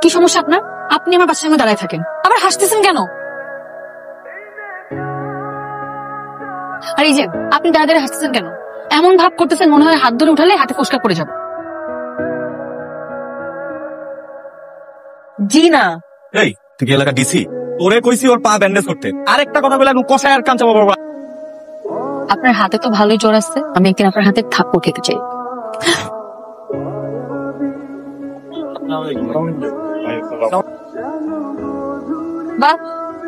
কি সমস্যা আপনার? আপনি আমার বাসার সামনে দাঁড়ায় থাকেন, আবার হাসতেছেন কেন? আর এই যে আপনি দাঁড়িয়ে দাঁড়িয়ে হাসতেছেন কেন? এমন ভাব করতেছেন মনে হয় হাত ধরে উঠালে হাতে ফোসকা পড়ে যাবে। জি না। এই তুই কি এলাকা ডিসি? তোরে কইছি ওর পা ব্যান্ডেজ করতে, আরেকটা কথা বলে একদম কষায় আর কাঞ্চা বাবা। আপনার হাতে তো ভালোই জোর আছে, আমি একদিন আপনার হাতে থাপ্পড় খেতে চাই। বাহ,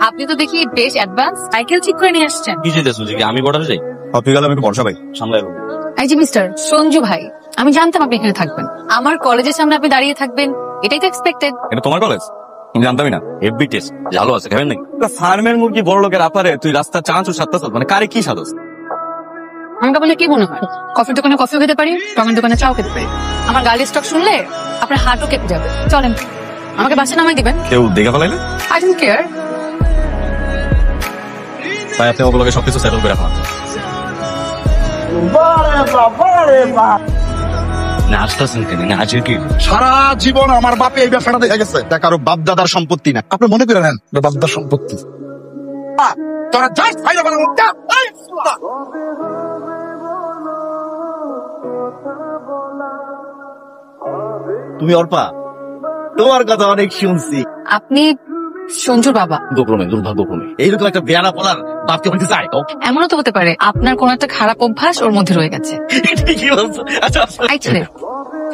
আপনি তো দেখি বেশ অ্যাডভান্স, সাইকেল ঠিক করে নিয়ে আসছেন। কি যেতেছো যে আমি বর্ডারে যাই? তুই গেলে আমি একটু বর্ষা ভাই সামলাই দেবো। এই যে মিস্টার সঞ্জু ভাই, আমি জানতাম আপনি এখানে থাকবেন, আমার কলেজের সামনে আপনি দাঁড়িয়ে থাকবেন, এটাই তো এক্সপেক্টেড। এটা তোমার কলেজ? আমি জানতামই না। এফবি টেস্ট ভালো আছে, খাবেন নাকি? ফার্মের মুরগি বড় লোকের আপারে তুই রাস্তা চাঁচু সাতটা মানে কারে কি সাদস? আমাকে বলে কি মনে হয় কফির দোকানে কফিও খেতে পারি, টমেটোর দোকানে চাও খেতে পারি? আমার গাড়ির স্টক শুনলে আপনার হার্টও কেঁপে যাবে। চলেন, আমাকে বাসে নামাই দিবেন। কেউ দেখে ফেলাইলে? I don't care. তাই আপনি ওগুলোকে সবকিছু সেটেল করে রাখলাম। সারা জীবন আমার বাপে এই ব্যবসাটা দেখা গেছে, কারো বাপ দাদার সম্পত্তি না। আপনি মনে করে নেন বাপ দাদার সম্পত্তি। তোরা যাস ফাইলে বানাবো। তুমি অর্পা, তোমার কথা অনেক শুনছি। আপনি সঞ্জুর বাবা? দুঃখক্রমে, দুর্ভাগ্যক্রমে এইরকম একটা বেয়ানা পলার বাপকে হইতে চাই। এমনও তো হতে পারে আপনার কোন একটা খারাপ অভ্যাস ওর মধ্যে রয়ে গেছে। কি বলছো? আচ্ছা এই ছেলে,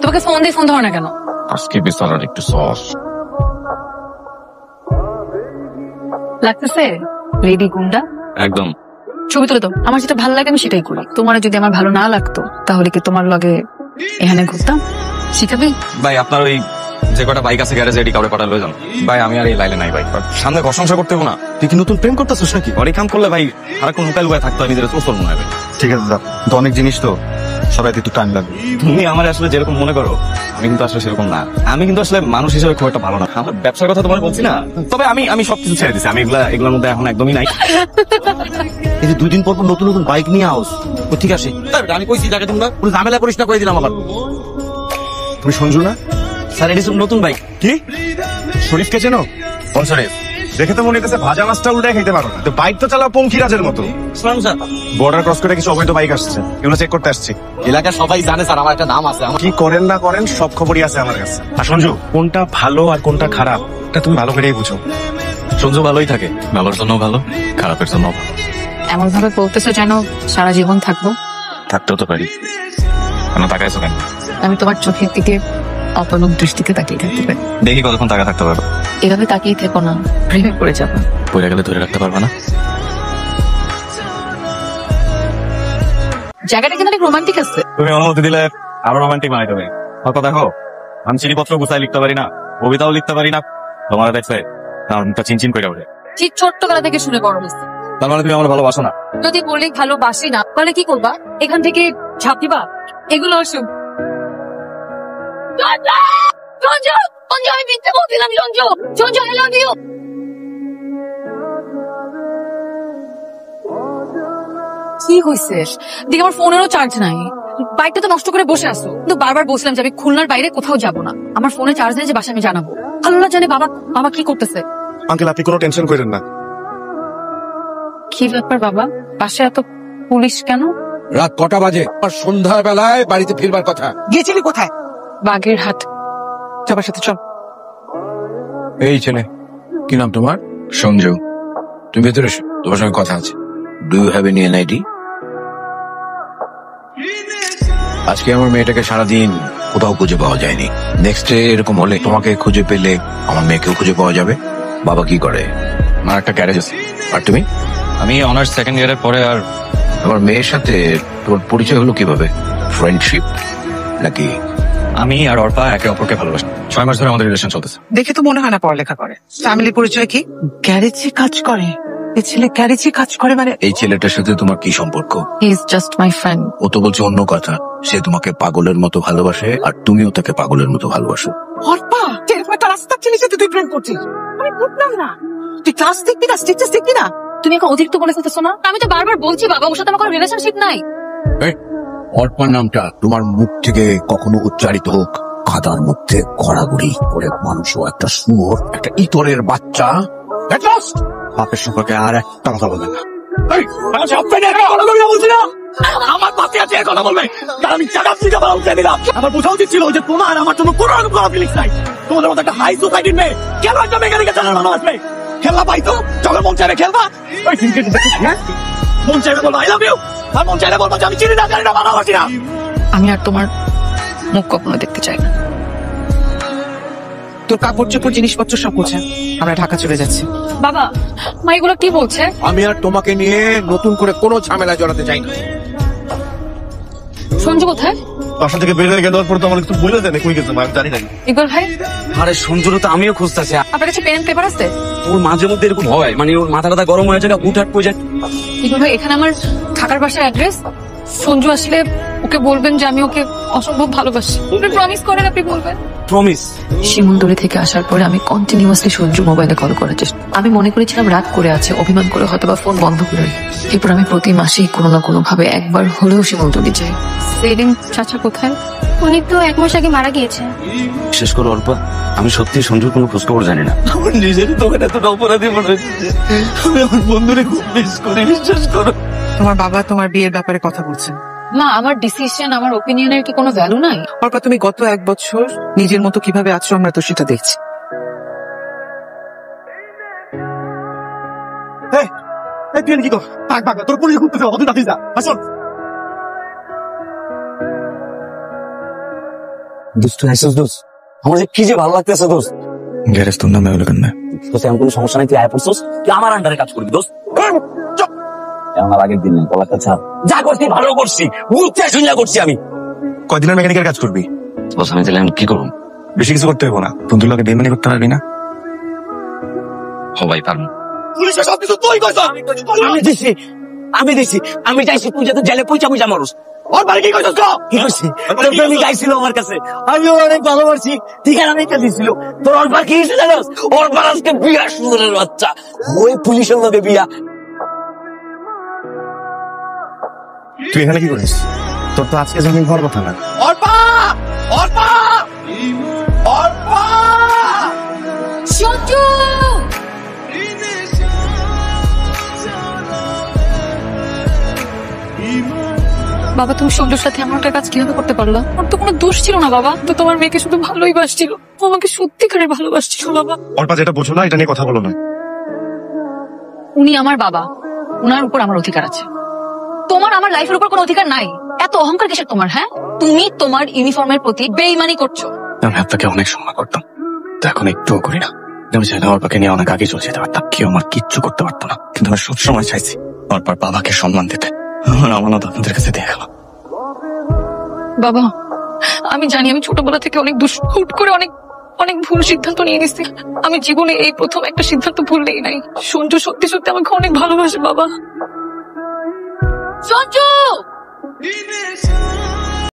তোমাকে ফোন দিয়ে ফোন ধরো না কেন? আজকে বিছানার একটু সস লাগতেছে লেডি গুন্ডা। একদম। ছবি তুলে দাও, আমার যেটা ভালো লাগে আমি সেটাই করি। তোমার যদি আমার ভালো না লাগতো তাহলে কি তোমার লগে এখানে ঘুরতাম? শিখাবি? ভাই আপনার ওই যে কটা বাইক আছে গ্যারেজে এটি কাউরে পাঠালে যান ভাই। আমি আর এই লাইনে নাই ভাই, সামনে প্রশংসা করতে না। তুই কি নতুন প্রেম করতেছিস নাকি? অনেক কাম করলে ভাই আর কোন লুকায় লুকায় থাকতে হয়, নিজের চোর মনে হয়। ঠিক আছে দাদা, তো অনেক জিনিস তো সবাই একটু টাইম লাগবে। তুমি আমার আসলে যেরকম মনে করো আমি কিন্তু আসলে সেরকম না। আমি কিন্তু আসলে মানুষ হিসেবে খুব একটা ভালো না। আমার ব্যবসার কথা তোমার বলছি না, তবে আমি সবকিছু ছেড়ে দিচ্ছি। আমি এগুলোর মধ্যে এখন একদমই নাই। এই যে 2 দিন পর পর নতুন নতুন বাইক নিয়ে আস, ঠিক আছে? আমি কইছি যাকে তোমরা পুরো ঝামেলা করিস না, করে দিলাম আবার। তুমি সঞ্জু না? স্যার এটি সব নতুন বাইক। কি শরীফকে চেনো? কোন শরীফ? দেখে তো মনে হচ্ছে ভাজা মাছটা উল্টায় খেতে পারো না। তো বাইক তো চালাও পঙ্খিরাজের মতো। বর্ডার ক্রস করে কিছু অবৈধ বাইক আসছে, এগুলো চেক করতে আসছি। এলাকা সবাই জানে স্যার আমার একটা নাম আছে। কি করেন না করেন সব খবরই আছে আমার কাছে। আর সঞ্জু, কোনটা ভালো আর কোনটা খারাপ এটা তুমি ভালো করেই বুঝো। সঞ্জু ভালোই থাকে, ভালোর জন্য ভালো, খারাপের জন্য ভালো। এমন ভাবে বলতেছো যেন সারা জীবন থাকবো। থাকতেও তো পারি। কেন তাকাইছো কেন? আমি তোমার চোখের দিকে অপলক দৃষ্টিতে তাকিয়ে থাকতে পারি। দেখি কতক্ষণ টাকা থাকতে পারবো। এভাবে তাকিয়ে থেকো না, প্রেমে পড়ে যাবো। পড়ে গেলে ধরে রাখতে পারবো না। জায়গাটা কিন্তু অনেক রোমান্টিক আছে। তুমি অনুমতি দিলে আরো রোমান্টিক বানাই দেবে। হয়তো দেখো আমি চিঠিপত্র গুছাই লিখতে পারি না, কবিতাও লিখতে পারি না। তোমার দেখছে চিনচিন করে ওঠে। ঠিক ছোট্টবেলা থেকে শুনে বড় হচ্ছে। তার মানে তুমি আমার ভালোবাসো না? যদি বলি ভালোবাসি না তাহলে কি করবা? এখান থেকে ঝাঁপ দিবা? এগুলো অসুখ। আমি মিথ্যে বলছিলাম। Sanju I love you. কি হয়েছে? দিকে আমার ফোনেরও চার্জ নাই, বাইকটা তো নষ্ট করে বসে আসো। কিন্তু বারবার বলছিলাম যে আমি খুলনার বাইরে কোথাও যাবো না, আমার ফোনে চার্জ নেই যে বাসায় আমি জানাবো। আল্লাহ জানে বাবা কি করতেছে। আঙ্কেল আপনি কোনো টেনশন করেন না। কি ব্যাপার বাবা, বাসায় এত পুলিশ কেন? রাত কটা বাজে? আর সন্ধ্যার বেলায় বাড়িতে ফিরবার কথা। গিয়েছিলি কোথায়? বাগেরহাট। সবার সাথে চল। এই ছেলে, কি নাম তোমার? সঞ্জু। তুমি ভেতরে এসো, তোমার সঙ্গে কথা আছে। Do you have any NID? আজকে আমার মেয়েটাকে সারাদিন কোথাও খুঁজে পাওয়া যায়নি। নেক্সট ডে এরকম হলে তোমাকে খুঁজে পেলে আমার মেয়েকেও খুঁজে পাওয়া যাবে। বাবা কি করে? আমার একটা গ্যারেজ আছে। আর তুমি? আমি অনার্স সেকেন্ড ইয়ারের পরে। আর আমার মেয়ের সাথে তোমার পরিচয় হলো কিভাবে? ফ্রেন্ডশিপ নাকি? আমি আর অর্পা একে অপরকে ভালোবাসি। 6 মাস ধরে আমাদের রিলেশন চলতেছে। দেখে তো মনে হয় না পড়ালেখা করে। ফ্যামিলি পরিচয় কি? গ্যারেজে কাজ করে। এই ছেলে গ্যারেজে কাজ করে মানে? এই ছেলেটার সাথে তোমার কি সম্পর্ক? He is just my friend. ও তো বলছে অন্য কথা। সে তোমাকে পাগলের মতো ভালোবাসে আর তুমিও তাকে পাগলের মতো ভালোবাসো। অর্পা, এরকম একটা রাস্তার ছেলের সাথে তুই প্রেম করছিস? আমি বুঝলাম না। তুই ক্লাস দেখবি না, স্টিচার্স দেখবি না? তুমি এখন অতিরিক্ত বলে ফেলতেছো না? আমি তো বারবার বলছি বাবা ওর সাথে আমার কোনো রিলেশনশিপ নাই। অর্পা নামটা তোমার মুখ থেকে কখনো উচ্চারিত হোক, খাতার মধ্যে গড়াগড়ি করে মানুষও একটা শুয়োর, একটা ইতরের বাচ্চা। বাপের সম্পর্কে আর একটা কথা বলবেন না। আমার পাশে আছে কথা বলবে, আমি চাকাপ থেকে বলা উঠে দিলাম। আমার বোঝা উচিত ছিল যে তোমার আমার জন্য কোনো রকম কোনো ফিলিংস নাই। তোমাদের মতো একটা হাই সোসাইটির মেয়ে কেন একটা মেকানিকে জানার ভালোবাসবে? খেলবা পাইতো যখন মন চাইবে খেলবা, মন চাইবে বলবো আই লাভ ইউ, আর মন চাইলে বলবো যে আমি চিনি না জানি না ভালোবাসি না। আমি আর তোমার মুখ কখনো দেখতে চাই না। তোর কাপড় চোপড় জিনিসপত্র সব গোছা, আমরা ঢাকা চলে যাচ্ছি। বাবা মা এগুলো কি বলছে? আমি আর তোমাকে নিয়ে নতুন করে কোনো ঝামেলা জড়াতে চাই না। সঞ্জু কোথায়? বাসা থেকে বের হয়ে গেল পর তো আমার কিছু বলে দেন, কই গেছে আমি জানি না। ইকবাল ভাই, আরে সঞ্জুর তো আমিও খুঁজতেছি। আপনার কাছে পেন পেপার আছে? ওর মাঝে মধ্যে এরকম হয়, মানে ওর মাথা টাথা গরম হয়ে যায়, হুটহাট করে যায়। ইকবাল ভাই, এখানে আমার থাকার বাসার অ্যাড্রেস। সঞ্জু আসলে ওকে বলবেন যে আমি ওকে অসম্ভব ভালোবাসি। আপনি প্রমিস করেন, আপনি বলবেন। প্রমিস? শিমুলতলি থেকে আসার পরে আমি কন্টিনিউয়াসলি সঞ্জু মোবাইলে কল করার চেষ্টা। আমি মনে করেছিলাম রাগ করে আছে, অভিমান করে হয়তো বা ফোন বন্ধ করে। এরপর আমি প্রতি মাসেই কোনো না কোনো ভাবে একবার হলেও শিমুলতলি যাই। সেদিন চাচা কোথায়? উনি তো 1 মাস আগে মারা গিয়েছে। বিশেষ করে অল্প, আমি সত্যি সঞ্জুর কোনো খোঁজখবর জানি না। আমার নিজেরই তোকে এতটা অপরাধী মনে হচ্ছে। আমি আমার বন্ধুরে খুব মিস করি, বিশ্বাস করো। তোমার বাবা তোমার বিয়ের ব্যাপারে কথা বলছেন। মা, আমার ডিসিশন, আমার ওপিনিয়নের কি কোনো ভ্যালু নাই? অর্পা, তুমি গত 1 বছর নিজের মতো কিভাবে আছো আমরা তো সেটা দেখছি। তুই কি কর? ভাগ ভাগ, তোর পুলিশ ঘুরতে যাও, অদিন যা আসুন। দোস্ত আইসস দোস্ত, আমার যে কি যে ভালো লাগতেছে দোস্ত। গ্যারেজ তোর নামে হলো কেন? দোস্ত এমন কোনো সমস্যা নাই, তুই আয় পড়ছস, তুই আমার আন্ডারে কাজ করবি দোস্ত। আমার আগের দিন কলাটা ছাড়, যা করছি ভালো করছি, বুঝতে শুনিয়া করছি আমি। কয়দিনের মেকানিকের কাজ করবি? বস আমি তাহলে কি করবো? বেশি কিছু করতে হবো না, বন্ধুর লোকে বেমানি করতে পারবি না। সবাই পারবো। পুলিশের সবকিছু তুই কইছ। আমি দিছি, আমি চাইছি তুই যাতে জেলে পয়সা পয়সা মরস। ওর বাড়ি কি কইছস? কি কইছি? তোর প্রেমিক আইছিল আমার কাছে, আমি ওর অনেক ভালোবাসি, ঠিকানা মেকা দিছিল। তোর ওর বাড়ি কি হয়েছে জানোস? ওর বাড়ি আজকে বিয়া, সুন্দরের বাচ্চা, ওই পুলিশের লোকে বিয়া। তুই এখানে কি করিস? তোর তো আজকে জমি ঘর কথা না। অর্পা! অর্পা! অর্পা! সঞ্জু! বাবা, তুমি সঞ্জুর সাথে এমন একটা কাজ কিভাবে করতে পারলা? ওর তো কোনো দোষ ছিল না বাবা, তো তোমার মেয়েকে শুধু ভালোই বাসছিল। ও আমাকে সত্যিকারের ভালোবাসছিল বাবা। অল্পা, যেটা বোঝো না এটা নিয়ে কথা বলো না। উনি আমার বাবা, উনার উপর আমার অধিকার আছে। তোমার আমার লাইফের উপর কোনো অধিকার নাই। এত অহংকার কিসের তোমার? হ্যাঁ, তুমি তোমার ইউনিফর্মের প্রতি বেইমানি করছো। আমি আপনাকে অনেক সম্মান করতাম, তো এখন একটুও করি না। আমি চাইলে অর্পাকে নিয়ে অনেক আগে চলে যেতে পারতাম, কেউ আমার কিচ্ছু করতে পারতো না। কিন্তু আমি সবসময় চাইছি অর্পার বাবাকে সম্মান দিতে। আমার আমানত আপনাদের কাছে দিয়ে গেল। বাবা, আমি জানি আমি ছোটবেলা থেকে অনেক হুট করে অনেক অনেক ভুল সিদ্ধান্ত নিয়ে গেছি। আমি জীবনে এই প্রথম একটা সিদ্ধান্ত ভুললেই নাই। সঞ্জু সত্যি সত্যি আমাকে অনেক ভালোবাসে বাবা। সঞ্জু!